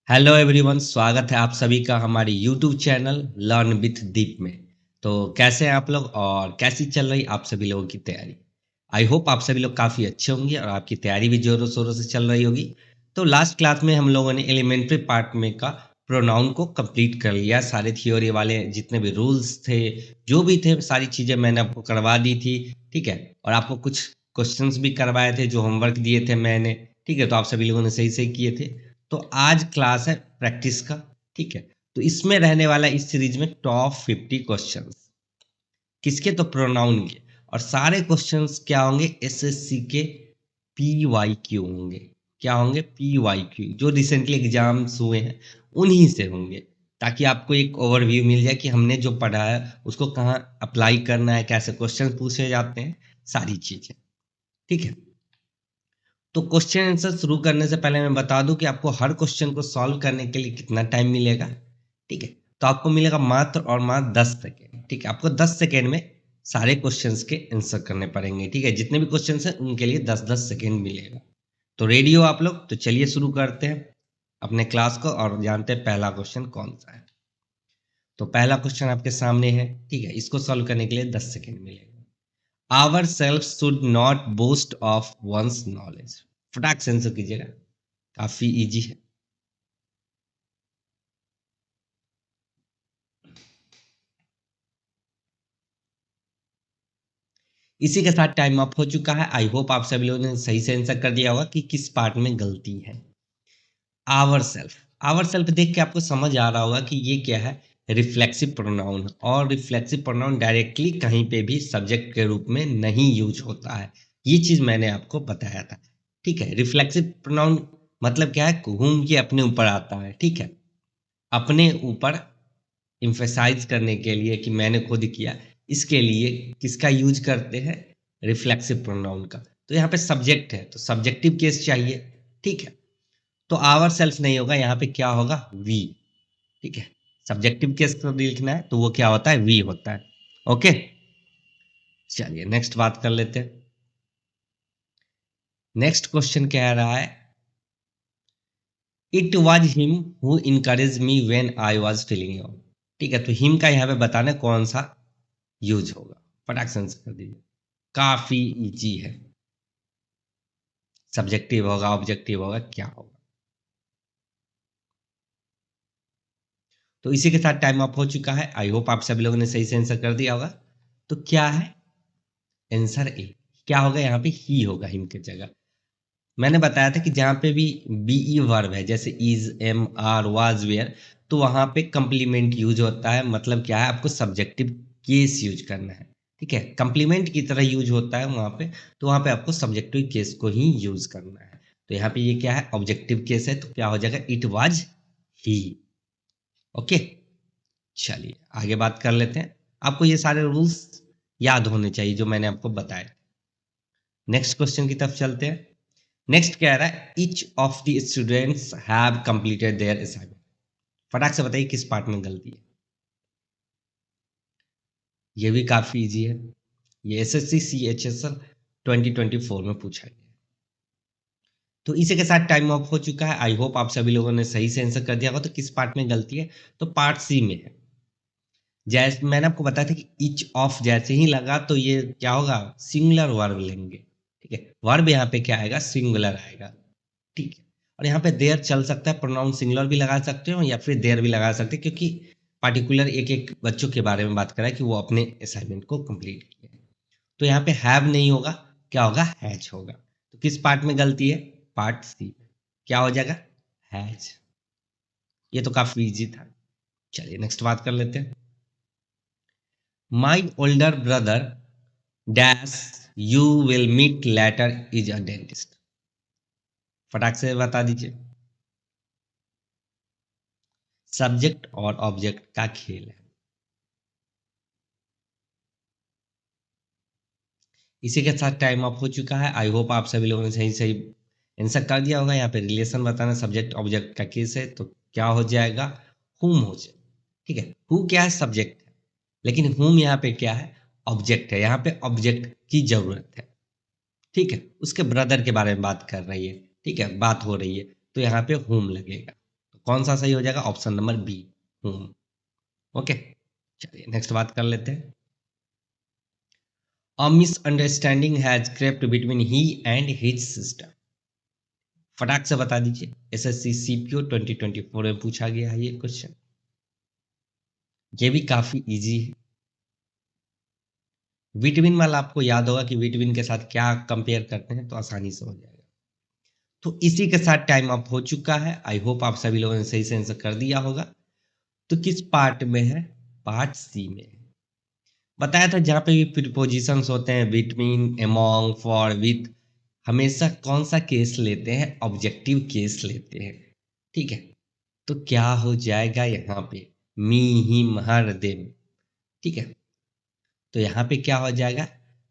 Hello everyone, स्वागत है आप सभी का हमारे यूट्यूब चैनल लर्न विथ दीप में। तो कैसे हैं आप लोग और कैसी चल रही आप सभी लोगों की तैयारी। आई होप आप सभी लोग काफ़ी अच्छे होंगे और आपकी तैयारी भी जोरों शोरों से चल रही होगी। तो लास्ट क्लास में हम लोगों ने एलिमेंट्री पार्ट में का प्रोनाउन को कंप्लीट कर लिया। सारे थियोरी वाले जितने भी रूल्स थे, जो भी थे, सारी चीज़ें मैंने आपको करवा दी थी। ठीक है, और आपको कुछ क्वेश्चंस भी करवाए थे जो होमवर्क दिए थे मैंने। ठीक है, तो आप सभी लोगों ने सही सही किए थे। तो आज क्लास है प्रैक्टिस का। ठीक है, तो इसमें रहने वाला इस सीरीज में टॉप 50 क्वेश्चंस किसके, तो प्रोनाउन के। और सारे क्वेश्चंस क्या होंगे, एसएससी के पी वाई क्यू होंगे। क्या होंगे, पी वाई क्यू, जो रिसेंटली एग्जाम्स हुए हैं उन्हीं से होंगे, ताकि आपको एक ओवरव्यू मिल जाए कि हमने जो पढ़ा है उसको कहाँ अप्लाई करना है, कैसे क्वेश्चन पूछे जाते हैं, सारी चीजें। ठीक है, तो क्वेश्चन आंसर शुरू करने से पहले मैं बता दूं कि आपको हर क्वेश्चन को सॉल्व करने के लिए कितना टाइम मिलेगा। ठीक है, तो आपको मिलेगा मात्र और मात्र 10 सेकेंड। ठीक है, आपको 10 सेकेंड में सारे क्वेश्चंस के आंसर करने पड़ेंगे। ठीक है, जितने भी क्वेश्चंस हैं उनके लिए 10-10 सेकेंड मिलेगा। तो रेडी हो आप लोग, तो चलिए शुरू करते हैं अपने क्लास को और जानते हैं पहला क्वेश्चन कौन सा है। तो पहला क्वेश्चन आपके सामने है। ठीक है, इसको सॉल्व करने के लिए 10 सेकेंड मिलेगा। Our self should not boast of one's knowledge. फटाक से आंसर कीजिएगा, काफी इजी है। इसी के साथ टाइम अप हो चुका है। आई होप आप सभी लोगों ने सही से आंसर कर दिया होगा कि किस पार्ट में गलती है। आवर सेल्फ, आवर सेल्फ देख के आपको समझ आ रहा होगा कि ये क्या है, रिफ्लेक्सिव प्रोनाउन। और रिफ्लेक्सिव प्रोनाउन डायरेक्टली कहीं पे भी सब्जेक्ट के रूप में नहीं यूज होता है, ये चीज मैंने आपको बताया था। ठीक है, रिफ्लेक्सिव प्रोनाउन मतलब क्या है, घूम के अपने ऊपर आता है। ठीक है, अपने ऊपर इम्फेसाइज करने के लिए कि मैंने खुद किया, इसके लिए किसका यूज करते हैं, रिफ्लेक्सिव प्रोनाउन का। तो यहाँ पे सब्जेक्ट है तो सब्जेक्टिव केस चाहिए। ठीक है, तो आवर सेल्फ नहीं होगा, यहाँ पे क्या होगा, वी। ठीक है, सब्जेक्टिव केस को लिखना है तो वो क्या होता है, वी होता है। ओके, चलिए नेक्स्ट बात कर लेते हैं। नेक्स्ट क्वेश्चन कह रहा है, it was him who encourage me when I was feeling low. ठीक है, तो हिम का यहाँ पे बताना है कौन सा यूज होगा। फटाक से आंसर कर दीजिए, काफी इजी है। सब्जेक्टिव होगा, ऑब्जेक्टिव होगा, क्या होगा। तो इसी के साथ टाइम अप हो चुका है। आई होप आप सभी लोगों ने सही से आंसर कर दिया होगा। तो क्या है आंसर, ए। क्या होगा, यहाँ पे ही होगा हिम की जगह। मैंने बताया था कि जहाँ पे भी बीई वर्ब है, जैसे is, am, are, was, were, तो वहां पे कंप्लीमेंट यूज होता है। मतलब क्या है, आपको सब्जेक्टिव केस यूज करना है। ठीक है, कंप्लीमेंट की तरह यूज होता है वहां पे, तो वहां पे आपको सब्जेक्टिव केस को ही यूज करना है। तो यहाँ पे ये क्या है, ऑब्जेक्टिव केस है, तो क्या हो जाएगा, इट वाज ही। ओके, चलिए आगे बात कर लेते हैं। आपको ये सारे रूल्स याद होने चाहिए जो मैंने आपको बताए। नेक्स्ट क्वेश्चन की तरफ चलते हैं। नेक्स्ट कह रहा है, each of the students have completed there assignment. फटाक से बताइए किस पार्ट में गलती है। ये भी काफी इजी है, ये एसएससी सीएचएसएल 2024 में पूछा गया है। तो इसी के साथ टाइम ऑफ हो चुका है। आई होप आप सभी लोगों ने सही से आंसर कर दिया होगा। तो किस पार्ट में गलती है, तो पार्ट सी में है। जैसे मैंने आपको बताया था कि ईच ऑफ जैसे ही लगा तो ये क्या होगा, सिंगुलर वर्ब लेंगे। ठीक है, वर्ब यहाँ पे क्या आएगा, सिंगुलर आएगा। ठीक है, और यहाँ पे देयर चल सकता है, प्रोनाउन सिंगुलर भी लगा सकते हो या फिर देयर भी लगा सकते हैं, क्योंकि पार्टिकुलर एक एक बच्चों के बारे में बात कर रहा है कि वो अपने असाइनमेंट को कंप्लीट किए। तो यहाँ पे हैव नहीं होगा, क्या होगा, हैज होगा। तो किस पार्ट में गलती है, पार्ट सी में। क्या हो जाएगा, हैज। ये तो काफी इजी था। चलिए नेक्स्ट बात कर लेते हैं। My older brother dash you will meet later is a dentist. फटाक से बता दीजिए। सब्जेक्ट और ऑब्जेक्ट का खेल है। इसी के साथ टाइम अप हो चुका है। आई होप आप सभी लोगों ने सही सही आंसर कर दिया होगा। यहाँ पे रिलेशन बताना सब्जेक्ट ऑब्जेक्ट का केस है, तो क्या हो जाएगा, हुम हो जाए। ठीक है, हु क्या है, सब्जेक्ट है, लेकिन हुम यहाँ पे क्या है, ऑब्जेक्ट है। यहाँ पे ऑब्जेक्ट की जरूरत है। ठीक है, उसके ब्रदर के बारे में बात कर रही है। ठीक है, बात हो रही है, तो यहाँ पे हुम लगेगा। कौन सा सही हो जाएगा? Option number B, home. Okay, चलिए नेक्स्ट बात कर लेते हैं। A misunderstanding has crept between he and his sister. फटाक से बता दीजिए। एसएससी सीपीओ 2024 में पूछा गया है ये क्वेश्चन। ये भी काफी इजी है। विटामिन वाला आपको याद होगा कि विटामिन के साथ क्या कंपेयर करते हैं, तो आसानी से हो जाएगा। तो इसी के साथ टाइम अप हो चुका है। आई होप आप सभी लोगों ने सही से आंसर कर दिया होगा। तो किस पार्ट में है? पार्ट सी में है। बताया था जहां पे भी प्रीपोजिशंस होते हैं, बिटवीन, अमॉन्ग, फॉर, विथ, हमेशा कौन सा केस लेते हैं? ऑब्जेक्टिव केस लेते हैं। ठीक है, तो क्या हो जाएगा यहाँ पे? मी, हिम, हर, देम। ठीक है, तो यहाँ पे क्या हो जाएगा?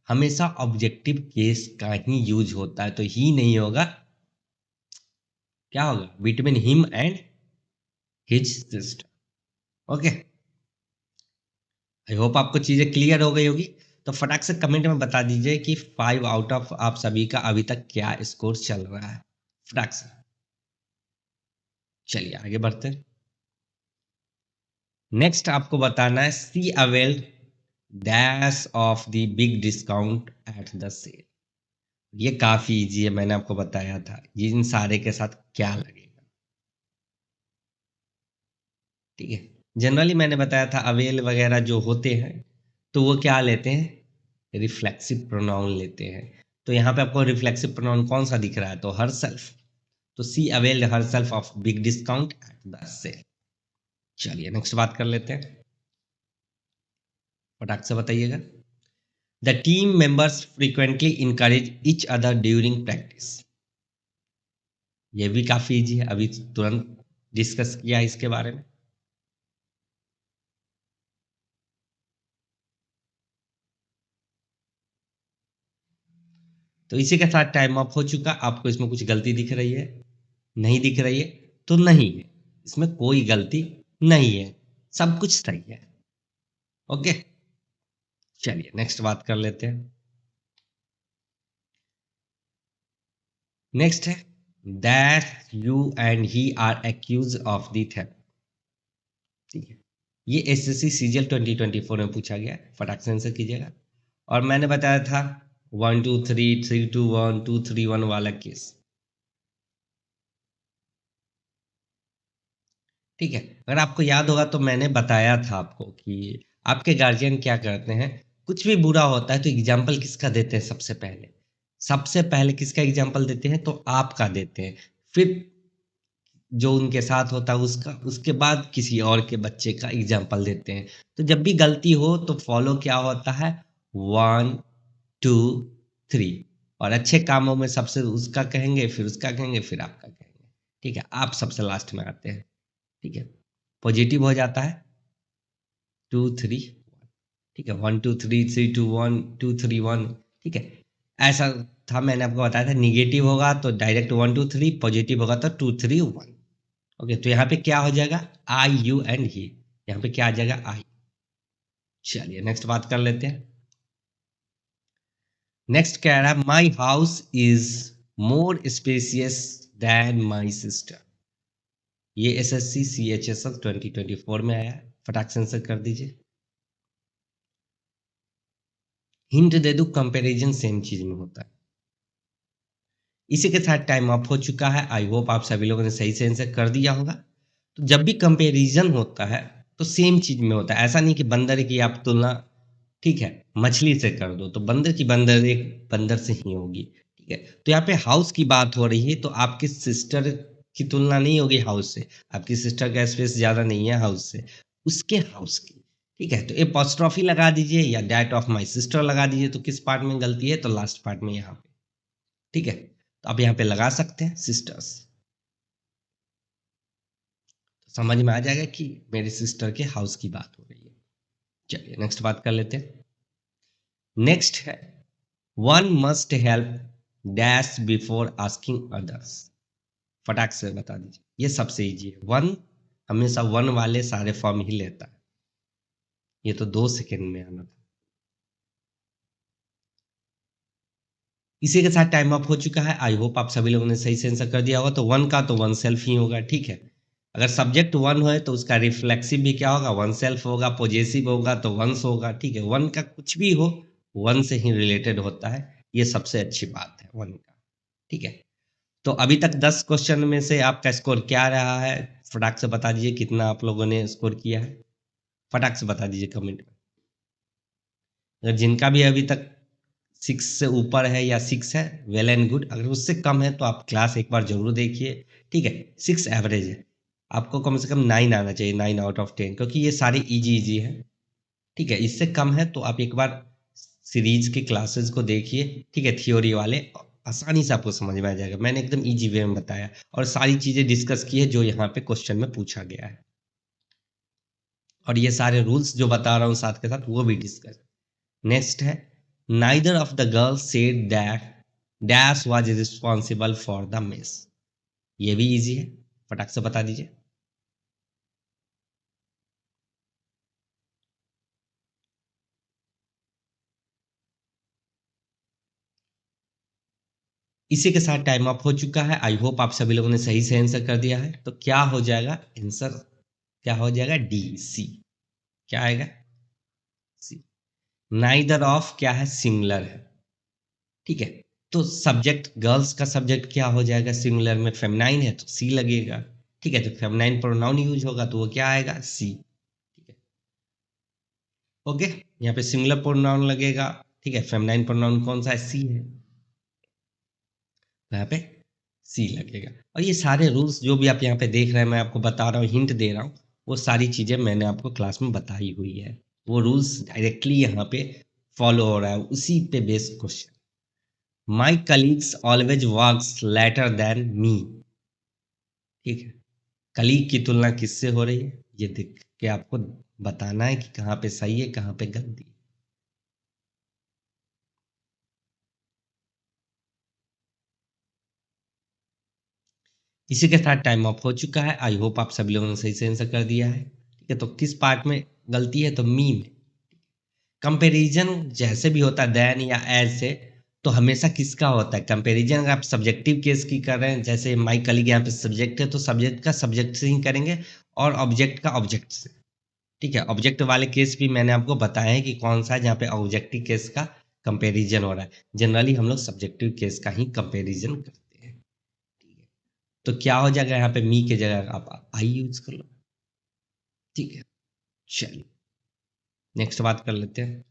हमेशा ऑब्जेक्टिव केस का ही यूज होता है, तो ही नहीं होगा। क्या होगा? Between him and his sister. Okay, I hope आपको चीजें क्लियर हो गई होगी। तो फटाक से कमेंट में बता दीजिए कि 5 आउट ऑफ आप सभी का अभी तक क्या स्कोर चल रहा है, फटाक से। चलिए आगे बढ़ते हैं। नेक्स्ट आपको बताना है C avail dash of the big discount at the sale. ये काफी इजी है, मैंने आपको बताया था। ये इन सारे के साथ क्या लगेगा? ठीक है, जनरली मैंने बताया था अवेल वगैरह जो होते हैं तो वो क्या लेते हैं? रिफ्लेक्सिव प्रोनाउन लेते हैं। तो यहाँ पे आपको रिफ्लेक्सिव प्रोनाउन कौन सा दिख रहा है? तो हर सेल्फ। तो C availed herself of big discount at the sale. चलिए नेक्स्ट बात कर लेते हैं, फटाक से बताइएगा। The team members frequently encourage each other during practice. ये भी काफी इजी है, अभी तुरंत डिस्कस किया इसके बारे में। तो इसी के साथ टाइम अप हो चुका। आपको इसमें कुछ गलती दिख रही है? नहीं दिख रही है तो नहीं है, इसमें कोई गलती नहीं है, सब कुछ सही है। ओके, चलिए नेक्स्ट बात कर लेते हैं। नेक्स्ट है that you and he are accuse of the theft. ठीक है, ये एसएससी सीजीएल 2024 में पूछा गया है, फटाक से आंसर कीजिएगा। और मैंने बताया था 1 2 3 3 2 1 2 3 1 वाला केस। ठीक है, अगर आपको याद होगा तो मैंने बताया था आपको कि आपके गार्जियन क्या करते हैं, कुछ भी बुरा होता है तो एग्जाम्पल किसका देते हैं? सबसे पहले किसका एग्जाम्पल देते हैं? तो आपका देते हैं। फिर जो उनके साथ होता है उसका, उसके बाद किसी और के बच्चे का एग्जाम्पल देते हैं। तो जब भी गलती हो तो फॉलो क्या होता है? 1 2 3। और अच्छे कामों में सबसे उसका कहेंगे, फिर उसका कहेंगे, फिर आपका कहेंगे। ठीक है, आप सबसे लास्ट में आते हैं। ठीक है, पॉजिटिव हो जाता है 2 3 1। ठीक है, 1 2 3 3 2 1 2 3 1। ठीक है, ऐसा था, मैंने आपको बताया था। निगेटिव होगा तो डायरेक्ट 1 2 3, पॉजिटिव होगा तो 2 3 1। ओके, तो यहाँ पे क्या हो जाएगा? आई, यू एंड ही। यहाँ पे क्या आ जाएगा? आई। चलिए नेक्स्ट बात कर लेते हैं। नेक्स्ट कह रहा है my house is more spacious than my sister. ये एसएससी सीएचएसएल 2024 में आया है, फटाक से आंसर कर दीजिए। हिंट दे दू, कंपैरिजन सेम चीज में होता है। इसी के साथ टाइम अप हो चुका है। आई होप आप सभी लोगों ने सही से आंसर कर दिया होगा। तो जब भी कंपैरिजन होता है तो सेम चीज में होता है। ऐसा नहीं कि बंदर की आप तुलना, ठीक है, मछली से कर दो तो बंदर की बंदर एक बंदर से ही होगी। ठीक है, तो यहाँ पे हाउस की बात हो रही है तो आपकी सिस्टर की तुलना नहीं होगी हाउस से। आपकी सिस्टर का स्पेस ज्यादा नहीं है हाउस से, उसके हाउस की। ठीक है, तो एपोस्ट्रॉफी लगा दीजिए या डैट ऑफ माई सिस्टर लगा दीजिए। तो किस पार्ट में गलती है? तो लास्ट पार्ट में यहाँ पे। ठीक है, तो आप यहाँ पे लगा सकते हैं सिस्टर्स, तो समझ में आ जाएगा कि मेरे सिस्टर के हाउस की बात हो रही है। चलिए नेक्स्ट बात कर लेते हैं। नेक्स्ट है one must help dash before asking others. फटाक से बता दीजिए। ये सबसे इजी है। वन हमेशा वन वाले सारे फॉर्म ही लेता है। ये तो 2 सेकेंड में आना था। इसी के साथ टाइम अप हो चुका है। आई होप आप सभी लोगों ने सही से आंसर कर दिया होगा। तो वन का तो वन सेल्फ ही होगा। ठीक है, अगर सब्जेक्ट वन है तो उसका रिफ्लेक्सिव भी क्या होगा, वन सेल्फ होगा, पॉजेसिव होगा तो वंस होगा, ठीक है। वन का कुछ भी हो वन से ही रिलेटेड होता है, ये सबसे अच्छी बात है वन का, ठीक है। तो अभी तक 10 क्वेश्चन में से आपका स्कोर क्या रहा है, फटाक से बता दीजिए कितना आप लोगों ने स्कोर किया है, फटाक से बता दीजिए कमेंट में। अगर जिनका भी अभी तक 6 से ऊपर है या 6 है, वेल एंड गुड। अगर उससे कम है तो आप क्लास एक बार जरूर देखिए, ठीक है। 6 एवरेज है, आपको कम से कम 9 आना चाहिए, 9 आउट ऑफ 10, क्योंकि ये सारे इजी इजी है, ठीक है। इससे कम है तो आप एक बार सीरीज के क्लासेस को देखिए, ठीक है, थियोरी वाले, आसानी से आपको समझ में आ जाएगा। मैंने एकदम इजी वे में बताया और सारी चीजें डिस्कस की है जो यहाँ पे क्वेश्चन में पूछा गया है, और ये सारे रूल्स जो बता रहा हूँ साथ के साथ वो भी डिस्कस। नेक्स्ट है, neither of the girls said that dash was responsible for the miss. ये भी इजी है, फटाक से बता दीजिए। इसी के साथ टाइम अप हो चुका है। आई होप आप सभी लोगों ने सही से आंसर कर दिया है। तो क्या हो जाएगा आंसर, क्या हो जाएगा, डी सी। क्या आएगा, सी। नाइदर ऑफ क्या है, सिंगुलर है, ठीक है। तो सब्जेक्ट, गर्ल्स का सब्जेक्ट क्या हो जाएगा, सिंगुलर में फेमिनाइन है तो सी लगेगा, ठीक है। तो फेमिनाइन प्रोनाउन यूज होगा तो वो क्या आएगा, सी, ठीक है। ओके, यहाँ पे सिंगुलर प्रोनाउन लगेगा, ठीक है। फेमिनाइन प्रोनाउन कौन सा है, सी है, तो यहाँ पे सी लगेगा। और ये सारे रूल्स जो भी आप यहाँ पे देख रहे हैं, मैं आपको बता रहा हूँ, हिंट दे रहा हूँ, वो सारी चीजें मैंने आपको क्लास में बताई हुई है। वो रूल्स डायरेक्टली यहाँ पे फॉलो हो रहा है, उसी पे based question. My colleagues always works later than me, ठीक है। कलीग की तुलना किससे हो रही है, ये देख के आपको बताना है कि कहाँ पे सही है कहाँ पे गलती है। इसी के साथ टाइम अप हो चुका है। आई होप आप सभी लोगों ने सही से आंसर कर दिया है, ठीक है। तो किस पार्ट में गलती है, तो मी में। कंपैरिजन जैसे भी होता है देन या एज से, तो हमेशा किसका होता है कंपैरिजन। अगर आप सब्जेक्टिव केस की कर रहे हैं, जैसे माई कलीग यहाँ पे सब्जेक्ट है, तो सब्जेक्ट का सब्जेक्ट से ही करेंगे और ऑब्जेक्ट का ऑब्जेक्ट से, ठीक है। ऑब्जेक्ट वाले केस भी मैंने आपको बताया है कि कौन सा है जहाँ पे ऑब्जेक्टिव केस का कंपैरिजन हो रहा है। जनरली हम लोग सब्जेक्टिव केस का ही कंपैरिजन करते हैं, ठीक है। तो क्या हो जाएगा, यहाँ पे मी के जगह आप आई यूज कर लो, ठीक है। चलिए नेक्स्ट बात कर लेते हैं।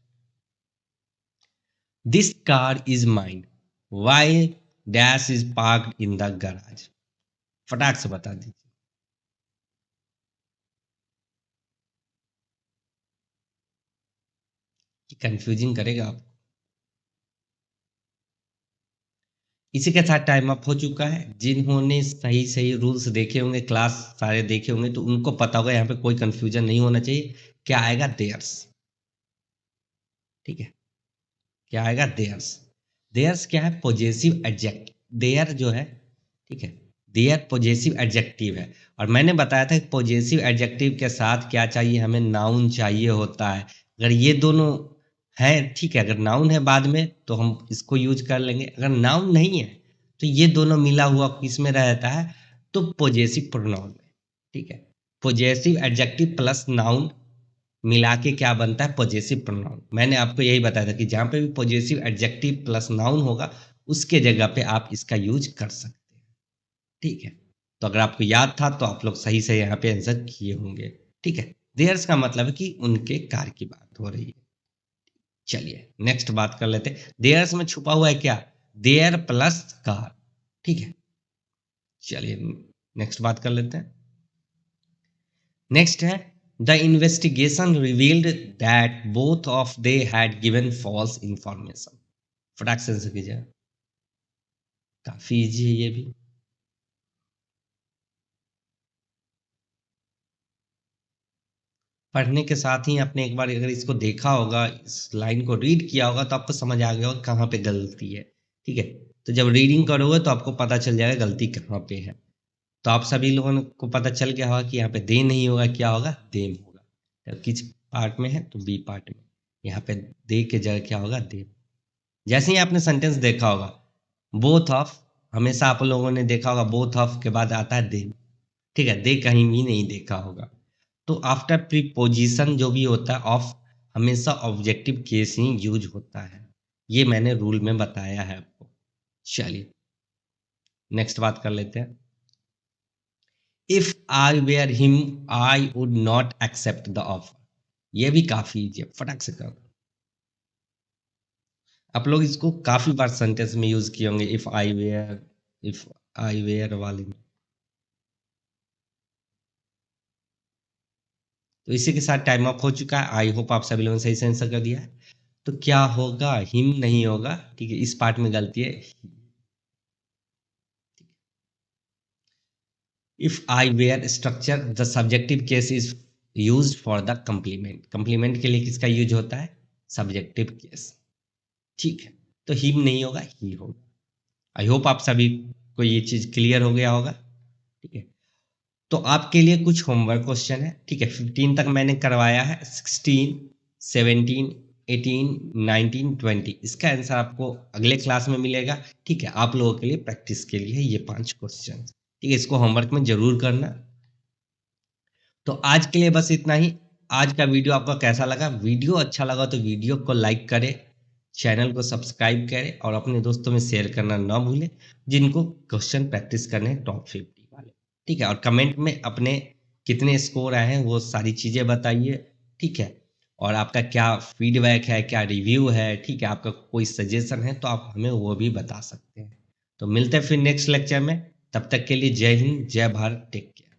This car is mine, why dash is parked in the garage. फटाक से बता दीजिए। कंफ्यूजिंग करेगा आप। इसी के साथ टाइम अप हो चुका है। जिन्होंने सही सही रूल्स देखे होंगे, क्लास सारे देखे होंगे, तो उनको पता होगा यहाँ पे कोई कंफ्यूजन नहीं होना चाहिए। क्या आएगा, देयर्स, ठीक है। क्या आएगा, देयर्स। देयर्स क्या है, पॉजेसिव एडजेक्ट। देयर जो है, ठीक है, देयर पॉजेसिव एडजेक्टिव है। और मैंने बताया था कि पॉजेसिव एडजेक्टिव के साथ क्या चाहिए, हमें नाउन चाहिए होता है। अगर ये दोनों है, ठीक है, अगर नाउन है बाद में तो हम इसको यूज कर लेंगे। अगर नाउन नहीं है तो ये दोनों मिला हुआ किस में रहता है, तो पॉजेसिव प्रोनाउन में, ठीक है। पॉजेसिव एडजेक्टिव प्लस नाउन मिला के क्या बनता है, पॉजेसिव प्रोनाउन। मैंने आपको यही बताया था कि जहां पे भी पॉजेसिव एडजेक्टिव प्लस नाउन होगा उसके जगह पे आप इसका यूज कर सकते हैं, ठीक है। तो अगर आपको याद था तो आप लोग सही से यहाँ पे आंसर किए होंगे, ठीक है। देयर्स का मतलब है कि उनके कार की बात हो रही है। चलिए नेक्स्ट बात कर लेते हैं। देयर्स में छुपा हुआ है क्या, देयर प्लस कार, ठीक है। चलिए नेक्स्ट बात कर लेते हैं। नेक्स्ट है, the investigation revealed that both of they had given false information. फटाक से आंसर कीजिए, काफी इजी है ये भी। पढ़ने के साथ ही आपने एक बार अगर इसको देखा होगा, इस लाइन को रीड किया होगा, तो आपको समझ आ गया होगा कहाँ पे गलती है, ठीक है। तो जब रीडिंग करोगे तो आपको पता चल जाएगा गलती कहाँ पे है। तो आप सभी लोगों को पता चल गया होगा कि यहाँ पे दे नहीं होगा, क्या होगा, देम होगा। तो किस पार्ट में है, तो बी पार्ट में। यहाँ पे दे के जगह क्या होगा, देम। जैसे ही आपने सेंटेंस देखा होगा, बोथ ऑफ, हमेशा आप लोगों ने देखा होगा बोथ ऑफ के बाद आता है देम, ठीक है, दे कहीं भी नहीं देखा होगा। तो आफ्टर प्रीपोजिशन जो भी होता है ऑफ, हमेशा ऑब्जेक्टिव केस ही यूज होता है। ये मैंने रूल में बताया है आपको। चलिए नेक्स्ट बात कर लेते हैं। If I were him I would not accept the offer. ये भी काफी इजी है, फटक से कर। आप लोग इसको काफी बार सेंटेंस में यूज किए होंगे, इफ आई वेयर वाली। तो इसी के साथ टाइम अप हो चुका है। आई होप आप सभी लोगों ने सही से आंसर कर दिया है। तो क्या होगा, हिम नहीं होगा, ठीक है, इस पार्ट में गलती है। If I were structure the subjective case is use for the complement. Complement के लिए किसका यूज होता है, सब्जेक्टिव केस। ठीक है, तो हिम नहीं होगा, ही होगा। आई होप आप सभी को ये चीज क्लियर हो गया होगा। ठीक है, तो आपके लिए कुछ होमवर्क क्वेश्चन है। ठीक है, 15 तक मैंने करवाया है, 16, 17, 18, 19, 20। इसका आंसर आपको अगले क्लास में मिलेगा। ठीक है, आप लोगों के लिए प्रैक्टिस के लिए ये 5 क्वेश्चन। ठीक है, इसको होमवर्क में जरूर करना। तो आज के लिए बस इतना ही। आज का वीडियो आपका कैसा लगा, वीडियो अच्छा लगा तो वीडियो को लाइक करें, चैनल को सब्सक्राइब करें और अपने दोस्तों में शेयर करना ना भूलें जिनको क्वेश्चन प्रैक्टिस करने हैं टॉप 50 वाले। ठीक है, और कमेंट में अपने कितने स्कोर आए हैं वो सारी चीज़ें बताइए। ठीक है, और आपका क्या फीडबैक है, क्या रिव्यू है, ठीक है, आपका कोई सजेशन है तो आप हमें वो भी बता सकते हैं। तो मिलते हैं फिर नेक्स्ट लेक्चर में। तब तक के लिए जय हिंद, जय भारत, टेक केयर।